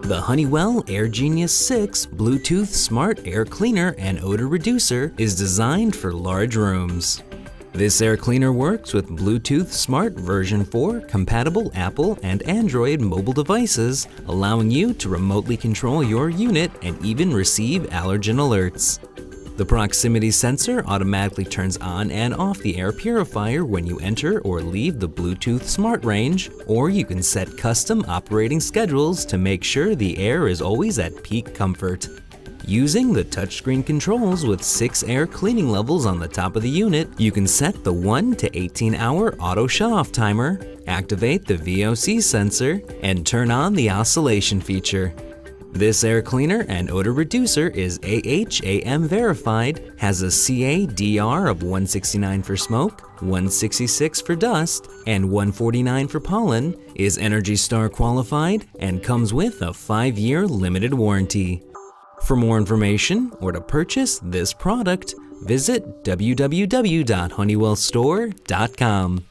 The Honeywell AirGenius 6 Bluetooth Smart Air Cleaner and Odor Reducer is designed for large rooms. This air cleaner works with Bluetooth Smart version 4 compatible Apple and Android mobile devices, allowing you to remotely control your unit and even receive allergen alerts. The proximity sensor automatically turns on and off the air purifier when you enter or leave the Bluetooth Smart range, or you can set custom operating schedules to make sure the air is always at peak comfort. Using the touchscreen controls with 6 air cleaning levels on the top of the unit, you can set the 1 to 18-hour auto shutoff timer, activate the VOC sensor, and turn on the oscillation feature. This air cleaner and odor reducer is AHAM verified, has a CA/DR of 169 for smoke, 166 for dust, and 149 for pollen, is ENERGY STAR qualified, and comes with a 5-year limited warranty. For more information or to purchase this product, visit www.honeywellstore.com.